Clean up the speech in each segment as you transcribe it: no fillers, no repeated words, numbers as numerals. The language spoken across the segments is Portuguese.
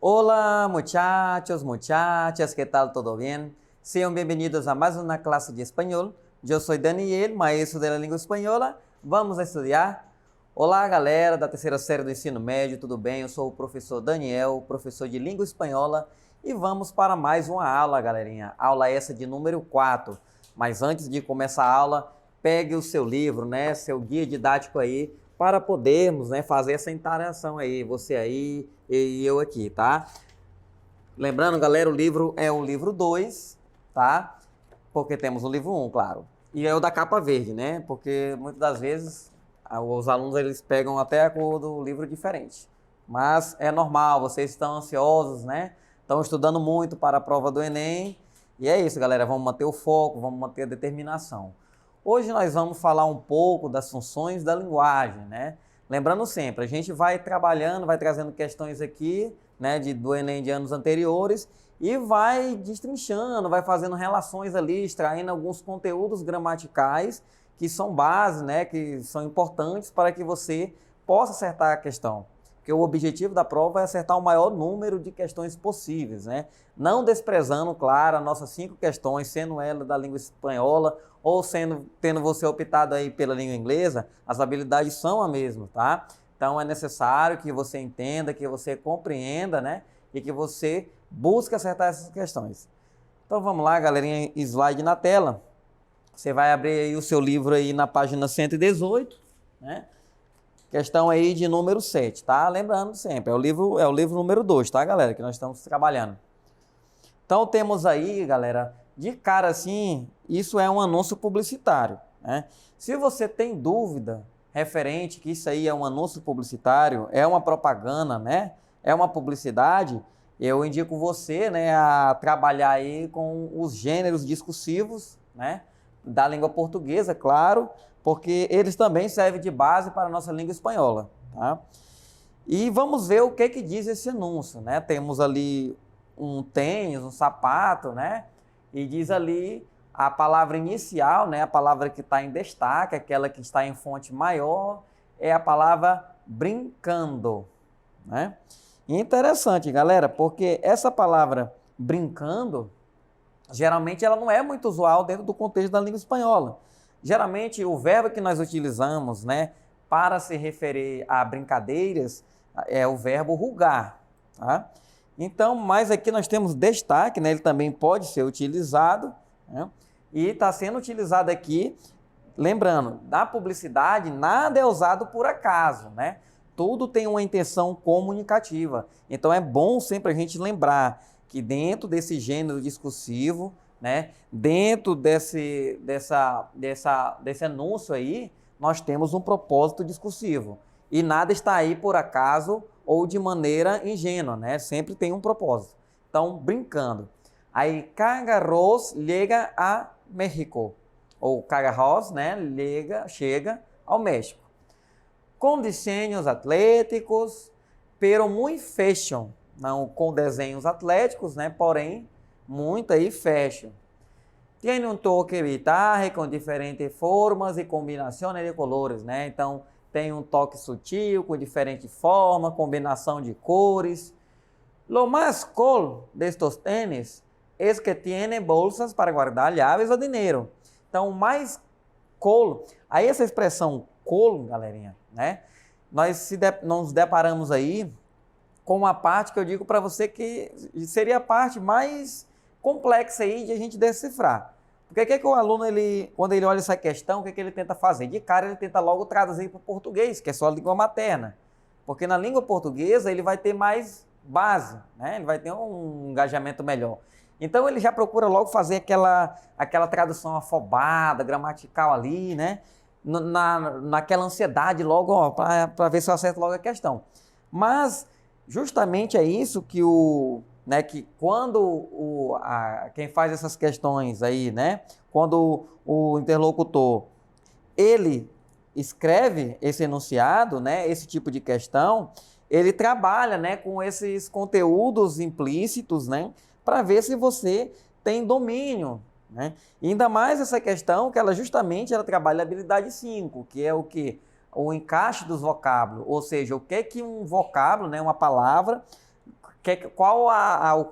Hola muchachos, muchachas, ¿qué tal? ¿Todo bien? Sean bienvenidos a más una clase de español. Eu sou Daniel, maestro da língua espanhola. Vamos estudar. Olá, galera da terceira série do ensino médio, tudo bem? Eu sou o professor Daniel, professor de língua espanhola, e vamos para mais uma aula, galerinha. Aula essa de número 4. Mas antes de começar a aula, pegue o seu livro, né, seu guia didático aí, para podermos, né, fazer essa interação aí, você aí e eu aqui, tá? Lembrando, galera, o livro é o livro 2, tá? Porque temos o livro 1, claro. E é o da capa verde, né? Porque muitas das vezes os alunos eles pegam até a cor do livro diferente. Mas é normal, vocês estão ansiosos, né? Estão estudando muito para a prova do Enem. E é isso, galera. Vamos manter o foco, vamos manter a determinação. Hoje nós vamos falar um pouco das funções da linguagem, né? Lembrando sempre, a gente vai trabalhando, vai trazendo questões aqui, né, do Enem de anos anteriores e vai destrinchando, vai fazendo relações ali, extraindo alguns conteúdos gramaticais que são base, né, que são importantes para que você possa acertar a questão. Porque o objetivo da prova é acertar o maior número de questões possíveis, né? Não desprezando, claro, as nossas 5 questões, sendo ela da língua espanhola ou tendo você optado aí pela língua inglesa, as habilidades são a mesma, tá? Então é necessário que você entenda, que você compreenda, né? E que você busque acertar essas questões. Então vamos lá, galerinha, slide na tela. Você vai abrir aí o seu livro aí na página 118, né? Questão aí de número 7, tá? Lembrando sempre, é o livro número 2, tá, galera? Que nós estamos trabalhando. Então, temos aí, galera, de cara assim, isso é um anúncio publicitário, né? Se você tem dúvida referente que isso aí é um anúncio publicitário, é uma propaganda, né? É uma publicidade, eu indico você, né, a trabalhar aí com os gêneros discursivos, né? Da língua portuguesa, claro, porque eles também servem de base para a nossa língua espanhola, tá? E vamos ver o que diz esse anúncio, né? Temos ali um tênis, um sapato, né? E diz ali a palavra inicial, né? A palavra que está em destaque, aquela que está em fonte maior, é a palavra brincando, né? E interessante, galera, porque essa palavra brincando, geralmente ela não é muito usual dentro do contexto da língua espanhola. Geralmente, o verbo que nós utilizamos, né, para se referir a brincadeiras é o verbo rugar, tá? Então, mas aqui nós temos destaque, né, ele também pode ser utilizado, né, e está sendo utilizado aqui, lembrando, da publicidade, nada é usado por acaso, né? Tudo tem uma intenção comunicativa. Então, é bom sempre a gente lembrar que dentro desse gênero discursivo, né, dentro desse anúncio aí, nós temos um propósito discursivo. E nada está aí por acaso ou de maneira ingênua, né? Sempre tem um propósito. Então, brincando. Aí, Cagarros chega a México. Ou Cagarros, né, chega ao México. Com desenhos atléticos, pero muy fashion. Não com desenhos atléticos, né, porém, muito aí fashion. Tem um toque vitarre com diferentes formas e combinações de colores, né? Então, tem um toque sutil com diferente forma, combinação de cores. Lo más cool de estos tênis es que tiene bolsas para guardar llaves ou dinheiro. Então, o mais cool, aí essa expressão cool, galerinha, né? Nós nos deparamos aí com uma parte que eu digo para você que seria a parte mais complexa aí de a gente decifrar. Porque o que o aluno, quando ele olha essa questão, o que ele tenta fazer? De cara, ele tenta logo traduzir para o português, que é só a língua materna. Porque na língua portuguesa, ele vai ter mais base, né? Ele vai ter um engajamento melhor. Então, ele já procura logo fazer aquela tradução afobada, gramatical ali, né? Naquela ansiedade logo, para ver se eu acerto logo a questão. Mas, justamente é isso que que quando quem faz essas questões aí, né, quando o interlocutor, ele escreve esse enunciado, né, esse tipo de questão, ele trabalha, né, com esses conteúdos implícitos, né, para ver se você tem domínio, né, e ainda mais essa questão que ela trabalha a habilidade 5, que é o quê? O encaixe dos vocábulos, ou seja, o que um vocábulo, né, uma palavra, qual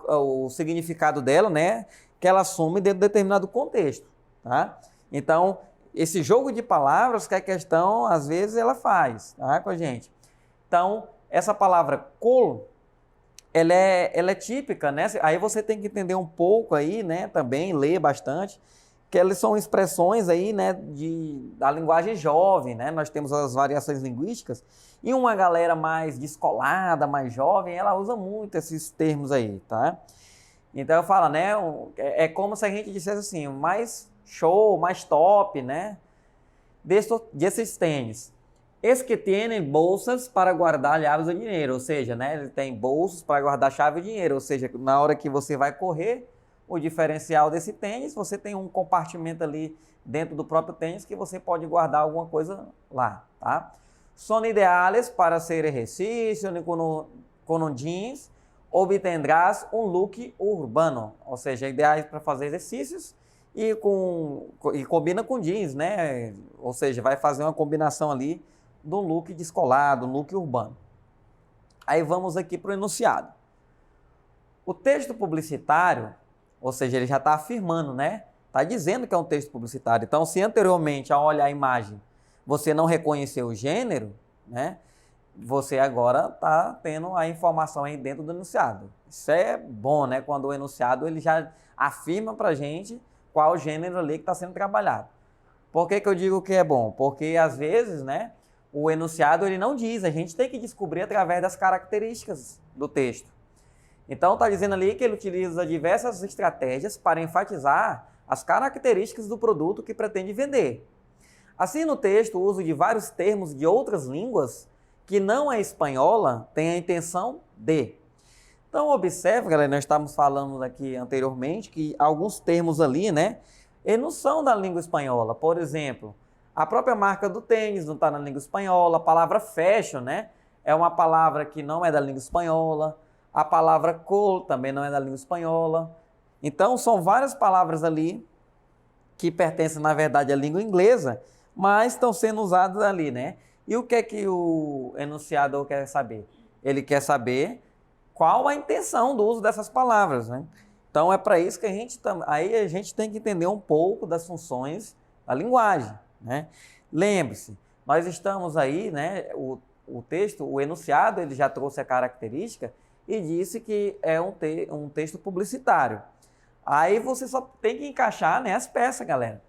o significado dela, né? Que ela assume dentro de determinado contexto, tá? Então, esse jogo de palavras que a questão, às vezes, ela faz, tá, com a gente. Então, essa palavra col, ela é típica, né? Aí você tem que entender um pouco aí, né? Também, ler bastante, que elas são expressões aí, né? Da linguagem jovem, né? Nós temos as variações linguísticas e uma galera mais descolada, mais jovem, ela usa muito esses termos aí, tá? Então eu falo, né? É como se a gente dissesse assim, mais show, mais top, né? Desses tênis. Es que tienen bolsas para guardar llaves ou dinheiro, ou seja, né? Ele tem bolsas para guardar chave e dinheiro, ou seja, na hora que você vai correr, o diferencial desse tênis, você tem um compartimento ali dentro do próprio tênis que você pode guardar alguma coisa lá, tá? Son ideales para hacer ejercicio con un jeans, obtendrás um look urbano, ou seja, ideais para fazer exercícios e combina com jeans, né? Ou seja, vai fazer uma combinação ali de um look descolado, um look urbano. Aí vamos aqui para o enunciado. O texto publicitário, ou seja, ele já está afirmando, né? Está dizendo que é um texto publicitário. Então, se anteriormente, ao olhar a imagem, você não reconheceu o gênero, né? Você agora está tendo a informação aí dentro do enunciado. Isso é bom, né? Quando o enunciado ele já afirma para a gente qual o gênero ali que está sendo trabalhado. Por que eu digo que é bom? Porque, às vezes, né? O enunciado ele não diz, a gente tem que descobrir através das características do texto. Então, está dizendo ali que ele utiliza diversas estratégias para enfatizar as características do produto que pretende vender. Assim, no texto, o uso de vários termos de outras línguas que não é espanhola tem a intenção de. Então, observe, galera, nós estávamos falando aqui anteriormente que alguns termos ali, né, eles não são da língua espanhola. Por exemplo, a própria marca do tênis não está na língua espanhola, a palavra fashion, né, é uma palavra que não é da língua espanhola, a palavra col também não é da língua espanhola. Então, são várias palavras ali que pertencem, na verdade, à língua inglesa, mas estão sendo usadas ali, né? E o que é que o enunciador quer saber? Ele quer saber qual a intenção do uso dessas palavras, né? Então, é para isso que a gente tem que entender um pouco das funções da linguagem, né? Lembre-se, nós estamos aí, né? O texto, o enunciado, ele já trouxe a característica e disse que é um texto publicitário. Aí você só tem que encaixar, né, as peças, galera.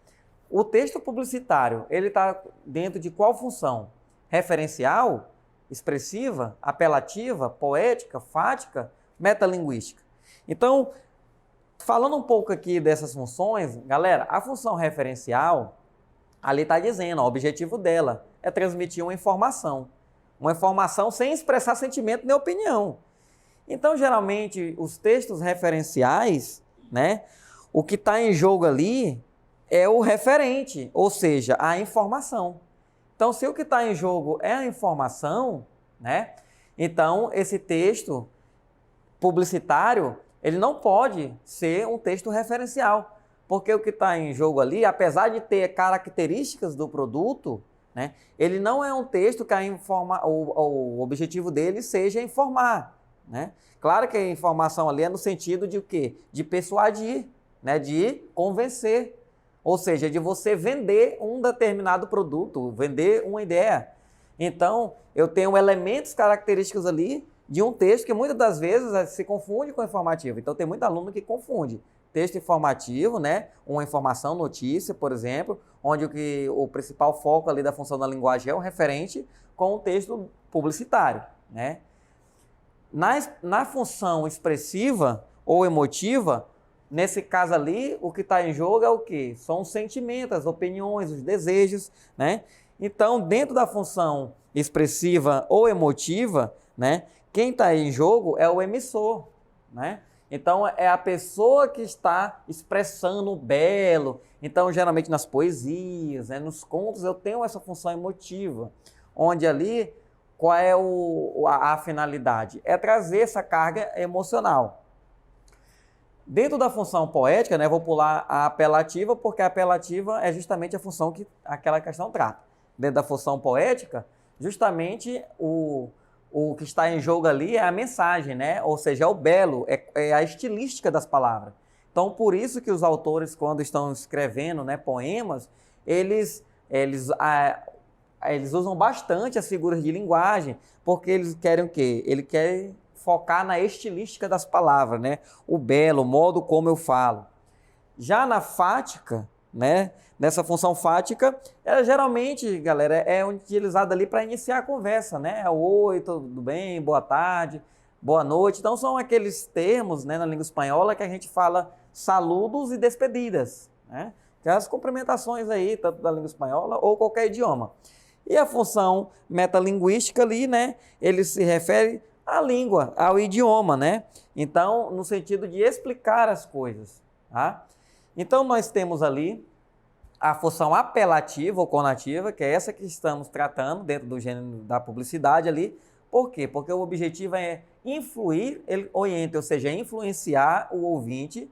O texto publicitário, ele está dentro de qual função? Referencial, expressiva, apelativa, poética, fática, metalinguística. Então, falando um pouco aqui dessas funções, galera, a função referencial, ali está dizendo, o objetivo dela é transmitir uma informação sem expressar sentimento nem opinião. Então, geralmente, os textos referenciais, né, o que está em jogo ali é o referente, ou seja, a informação. Então, se o que está em jogo é a informação, né, então esse texto publicitário, ele não pode ser um texto referencial, porque o que está em jogo ali, apesar de ter características do produto, né, ele não é um texto que o objetivo dele seja informar, né? Claro que a informação ali é no sentido de o quê? De persuadir, né? De convencer, ou seja, de você vender um determinado produto, vender uma ideia. Então, eu tenho elementos característicos ali de um texto que muitas das vezes se confunde com informativo. Então, tem muito aluno que confunde texto informativo, né? Uma informação, notícia, por exemplo, onde o principal foco ali da função da linguagem é o referente, com o texto publicitário, né? Na função expressiva ou emotiva, nesse caso ali, o que está em jogo é o quê? São os sentimentos, as opiniões, os desejos, né? Então, dentro da função expressiva ou emotiva, né, quem está em jogo é o emissor, né? Então, é a pessoa que está expressando o belo. Então, geralmente nas poesias, né, nos contos, eu tenho essa função emotiva, onde ali, qual é a finalidade? É trazer essa carga emocional. Dentro da função poética, né, vou pular a apelativa, porque a apelativa é justamente a função que aquela questão trata. Dentro da função poética, justamente o que está em jogo ali é a mensagem, né? Ou seja, é o belo, é a estilística das palavras. Então, por isso que os autores, quando estão escrevendo, né, poemas, eles usam bastante as figuras de linguagem, porque eles querem o quê? Ele quer focar na estilística das palavras, né? O belo, o modo como eu falo. Já na fática, né? Nessa função fática, ela geralmente, galera, é utilizada ali para iniciar a conversa, né? Oi, tudo bem? Boa tarde, boa noite. Então, são aqueles termos, né, na língua espanhola que a gente fala saludos e despedidas, né? Que é as cumprimentações aí, tanto da língua espanhola ou qualquer idioma. E a função metalinguística ali, né? Ele se refere à língua, ao idioma, né? Então, no sentido de explicar as coisas, tá? Então, nós temos ali a função apelativa ou conativa, que é essa que estamos tratando dentro do gênero da publicidade ali. Por quê? Porque o objetivo é influir, ele orienta, ou seja, influenciar o ouvinte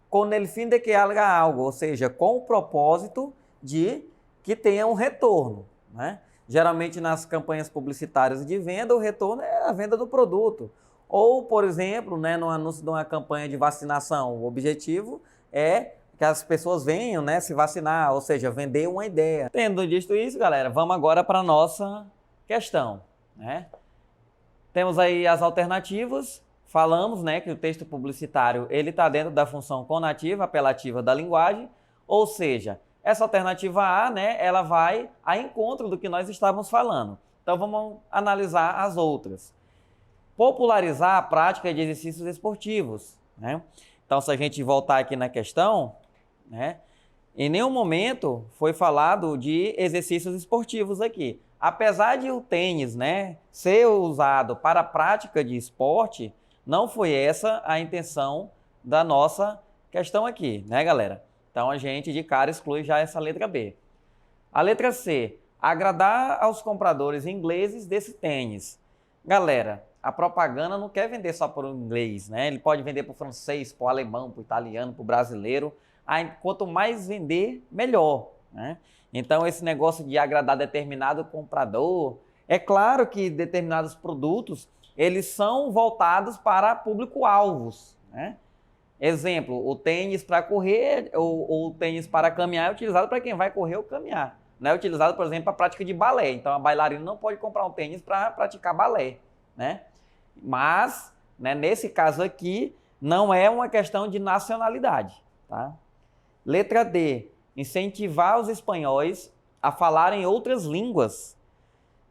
com o fim de que haga algo, ou seja, com o propósito de que tenha um retorno, né? Geralmente nas campanhas publicitárias de venda, o retorno é a venda do produto. Ou, por exemplo, né, no anúncio de uma campanha de vacinação, o objetivo é que as pessoas venham, né, se vacinar, ou seja, vender uma ideia. Tendo dito isso, galera, vamos agora para a nossa questão, né? Temos aí as alternativas. Falamos, né, que o texto publicitário ele está dentro da função conativa, apelativa da linguagem, ou seja, essa alternativa A, né, ela vai ao encontro do que nós estávamos falando. Então vamos analisar as outras. Popularizar a prática de exercícios esportivos, né? Então, se a gente voltar aqui na questão, né, em nenhum momento foi falado de exercícios esportivos aqui. Apesar de o tênis, né, ser usado para a prática de esporte, não foi essa a intenção da nossa questão aqui, né, galera? Então, a gente de cara exclui já essa letra B. A letra C, agradar aos compradores ingleses desse tênis. Galera, a propaganda não quer vender só para o inglês, né? Ele pode vender para o francês, para o alemão, para o italiano, para o brasileiro. Quanto mais vender, melhor, né? Então, esse negócio de agradar determinado comprador, é claro que determinados produtos, eles são voltados para público-alvos, né? Exemplo, o tênis para correr ou o tênis para caminhar é utilizado para quem vai correr ou caminhar. Não é utilizado, por exemplo, para a prática de balé. Então, a bailarina não pode comprar um tênis para praticar balé, né? Mas, né, nesse caso aqui, não é uma questão de nacionalidade, tá? Letra D, incentivar os espanhóis a falarem outras línguas.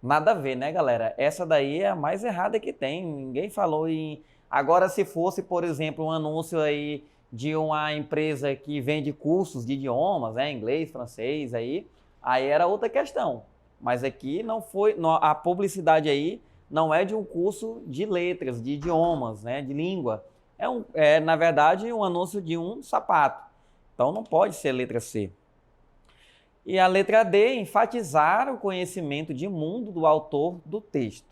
Nada a ver, né, galera? Essa daí é a mais errada que tem. Ninguém falou em... Agora, se fosse, por exemplo, um anúncio aí de uma empresa que vende cursos de idiomas, né, inglês, francês, aí era outra questão. Mas aqui não foi... A publicidade aí não é de um curso de letras, de idiomas, né, de língua. Na verdade, um anúncio de um sapato. Então, não pode ser a letra C. E a letra D, enfatizar o conhecimento de mundo do autor do texto.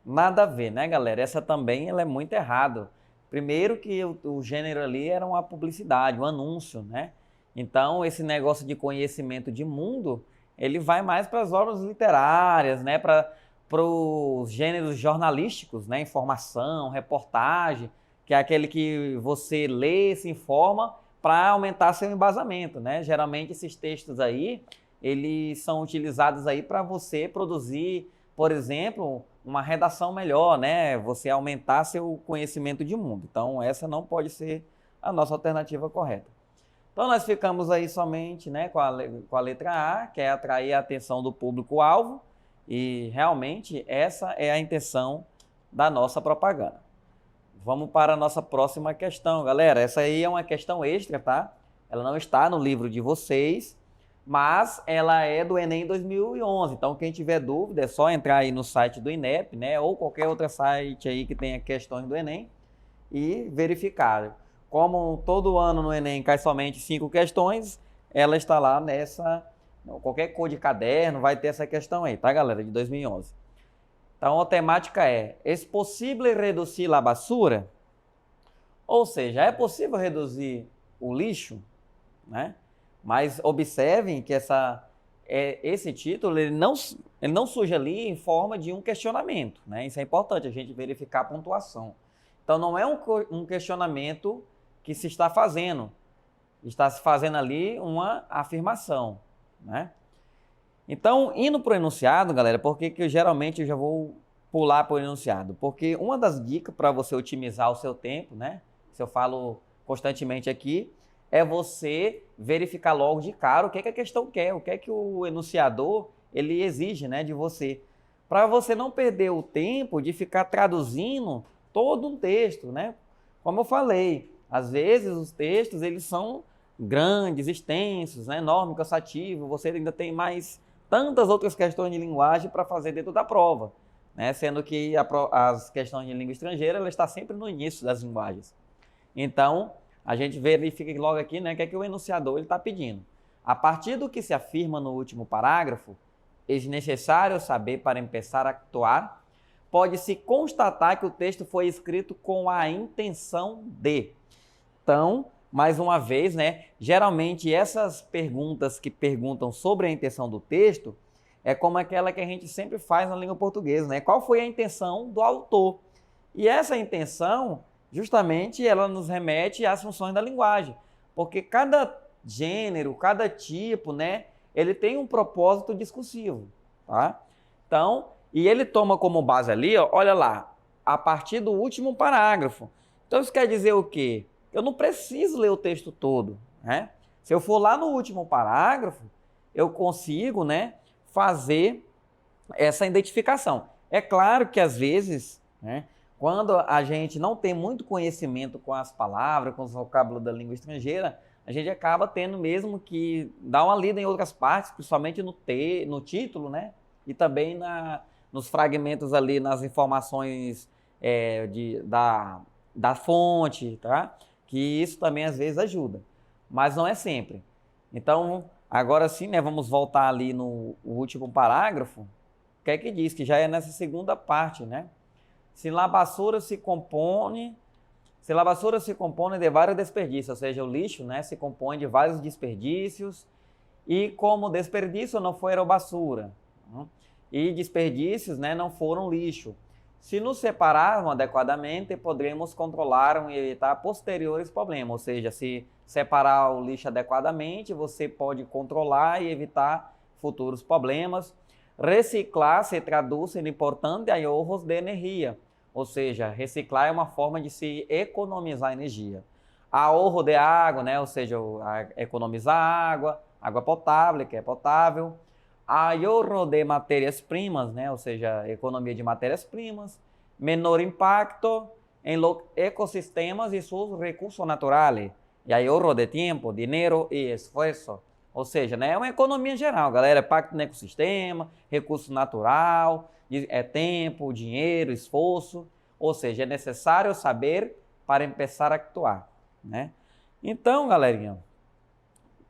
Nada a ver, né, galera? Essa também ela é muito errada. Primeiro que o gênero ali era uma publicidade, um anúncio, né? Então, esse negócio de conhecimento de mundo, ele vai mais para as obras literárias, né? Para os gêneros jornalísticos, né? Informação, reportagem, que é aquele que você lê, se informa para aumentar seu embasamento, né? Geralmente esses textos aí, eles são utilizados aí para você produzir, por exemplo, uma redação melhor, né? Você aumentar seu conhecimento de mundo. Então, essa não pode ser a nossa alternativa correta. Então, nós ficamos aí somente, né, com a letra A, que é atrair a atenção do público-alvo, e realmente essa é a intenção da nossa propaganda. Vamos para a nossa próxima questão, galera. Essa aí é uma questão extra, tá? Ela não está no livro de vocês, mas ela é do Enem 2011. Então, quem tiver dúvida, é só entrar aí no site do INEP, né? Ou qualquer outro site aí que tenha questões do Enem e verificar. Como todo ano no Enem cai somente 5 questões, ela está lá nessa... Qualquer cor de caderno vai ter essa questão aí, tá, galera? De 2011. Então, a temática é possível reduzir a basura? Ou seja, é possível reduzir o lixo, né? Mas observem que esse título ele não surge ali em forma de um questionamento, né? Isso é importante, a gente verificar a pontuação. Então, não é um questionamento que se está fazendo ali uma afirmação, né? Então, indo para o enunciado, galera, porque que geralmente eu já vou pular para o enunciado? Porque uma das dicas para você otimizar o seu tempo, né? Se eu falo constantemente aqui, é você verificar logo de cara o que a questão quer, o que é que o enunciador ele exige, né, de você. Para você não perder o tempo de ficar traduzindo todo um texto, né? Como eu falei, às vezes os textos eles são grandes, extensos, né, enorme, cansativo, você ainda tem mais tantas outras questões de linguagem para fazer dentro da prova, né? Sendo que as questões de língua estrangeira ela está sempre no início das linguagens. Então, a gente verifica logo aqui, né, que é que o enunciador está pedindo. A partir do que se afirma no último parágrafo, é necessário saber para começar a actuar, pode-se constatar que o texto foi escrito com a intenção de. Então, mais uma vez, né, geralmente essas perguntas que perguntam sobre a intenção do texto é como aquela que a gente sempre faz na língua portuguesa, né? Qual foi a intenção do autor? E essa intenção, justamente, ela nos remete às funções da linguagem, porque cada gênero, cada tipo, né, ele tem um propósito discursivo, tá? Então, e ele toma como base ali, ó, olha lá, a partir do último parágrafo. Então, isso quer dizer o quê? Eu não preciso ler o texto todo, né? Se eu for lá no último parágrafo, eu consigo, né, fazer essa identificação. É claro que às vezes, né, quando a gente não tem muito conhecimento com as palavras, com os vocábulos da língua estrangeira, a gente acaba tendo mesmo que dar uma lida em outras partes, principalmente no título, né? E também nos fragmentos ali, nas informações da fonte, tá? Que isso também às vezes ajuda, mas não é sempre. Então, agora sim, né, vamos voltar ali no último parágrafo, que é que diz, que já é nessa segunda parte, né? Se la basura se compõe de vários desperdícios, ou seja, o lixo, né, se compõe de vários desperdícios, e como desperdício não foram basura, e desperdícios, né, não foram lixo. Se nos separarmos adequadamente, poderemos controlar e evitar posteriores problemas, ou seja, se separar o lixo adequadamente, você pode controlar e evitar futuros problemas. Reciclar se traduz em importante ahorros de energia, ou seja, reciclar é uma forma de se economizar energia. Ahorro de água, né? Ou seja, economizar água potável, que é potável. Ahorro de matérias-primas, né? Ou seja, economia de matérias-primas. Menor impacto em los ecosistemas e seus recursos naturais. E ahorro de tempo, dinheiro e esforço. Ou seja, né, é uma economia geral, galera. Impacto no ecossistema, recurso natural, tempo, dinheiro, esforço. Ou seja, é necessário saber para começar a actuar, né? Então, galerinha,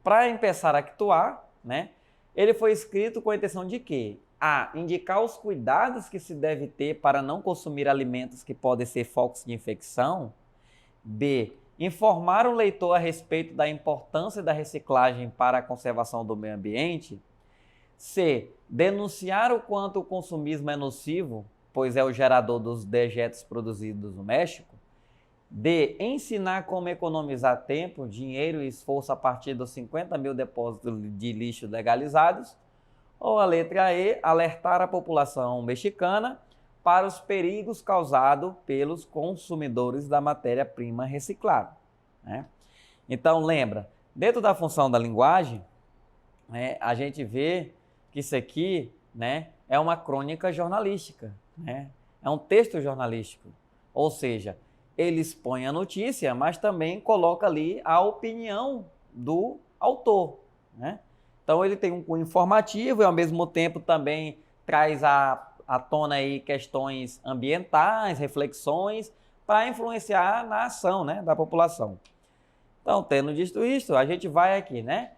para começar a actuar, né, ele foi escrito com a intenção de quê? A. Indicar os cuidados que se deve ter para não consumir alimentos que podem ser focos de infecção. B. Informar o leitor a respeito da importância da reciclagem para a conservação do meio ambiente. C. Denunciar o quanto o consumismo é nocivo, pois é o gerador dos dejetos produzidos no México. D. Ensinar como economizar tempo, dinheiro e esforço a partir dos 50 mil depósitos de lixo legalizados. Ou a letra E. Alertar a população mexicana para os perigos causados pelos consumidores da matéria-prima reciclada, né? Então, lembra, dentro da função da linguagem, né, a gente vê que isso aqui, né, é uma crônica jornalística, né? É um texto jornalístico, ou seja, ele expõe a notícia, mas também coloca ali a opinião do autor, né? Então, ele tem um cunho informativo e, ao mesmo tempo, também traz à tona aí questões ambientais, reflexões, para influenciar na ação, né, da população. Então, tendo dito isso, a gente vai aqui, né?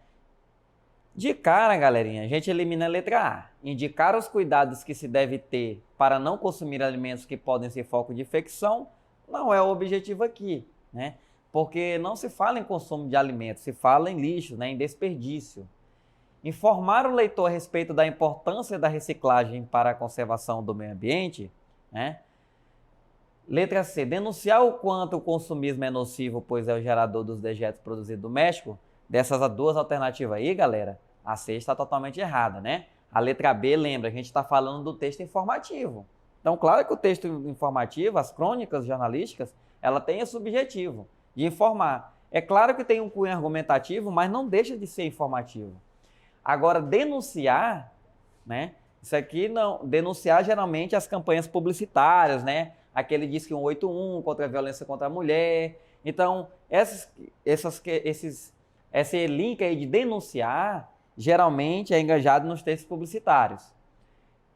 De cara, galerinha, a gente elimina a letra A. Indicar os cuidados que se deve ter para não consumir alimentos que podem ser foco de infecção não é o objetivo aqui, né? Porque não se fala em consumo de alimentos, se fala em lixo, né, em desperdício. informar o leitor a respeito da importância da reciclagem para a conservação do meio ambiente, né? Letra C, denunciar o quanto o consumismo é nocivo, pois é o gerador dos dejetos produzidos do México. Dessas duas alternativas aí, galera, a C está totalmente errada, né? A letra B, lembra, a gente está falando do texto informativo. Então, claro que o texto informativo, as crônicas jornalísticas, ela tem esse objetivo de informar. É claro que tem um cunho argumentativo, mas não deixa de ser informativo. Agora, denunciar, né? Isso aqui não. Denunciar geralmente as campanhas publicitárias, né? Aquele Disque 181 contra a violência contra a mulher. Então, esse link aí de denunciar, geralmente é engajado nos textos publicitários.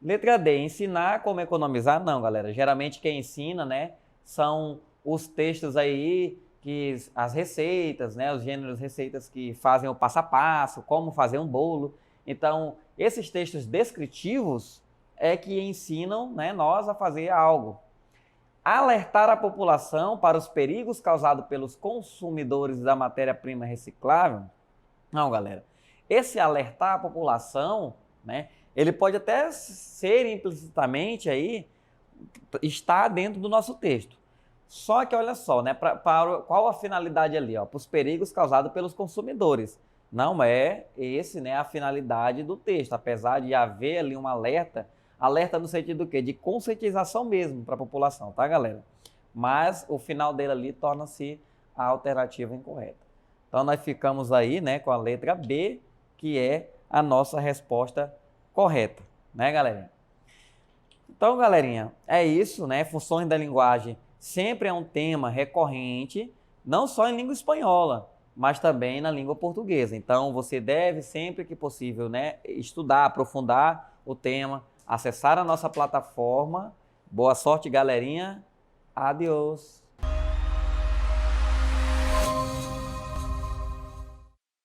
Letra D, ensinar como economizar. Não, galera. Geralmente quem ensina, né, são os textos aí, as receitas, né, os gêneros receitas que fazem o passo a passo, como fazer um bolo. Então, esses textos descritivos é que ensinam, né, nós a fazer algo. Alertar a população para os perigos causados pelos consumidores da matéria-prima reciclável. Não, galera. Esse alertar a população, né, ele pode até ser implicitamente aí, estar dentro do nosso texto. Só que olha só, né, qual a finalidade ali? Para os perigos causados pelos consumidores. Não é esse, né, a finalidade do texto, apesar de haver ali um alerta no sentido do quê? De conscientização mesmo para a população, tá, galera? Mas o final dele ali torna-se a alternativa incorreta. Então nós ficamos aí, né, com a letra B, que é a nossa resposta correta, né, galerinha? Então, galerinha, é isso, né? Funções da linguagem sempre é um tema recorrente, não só em língua espanhola, mas também na língua portuguesa. Então, você deve, sempre que possível, né, estudar, aprofundar o tema, acessar a nossa plataforma. Boa sorte, galerinha. Adiós.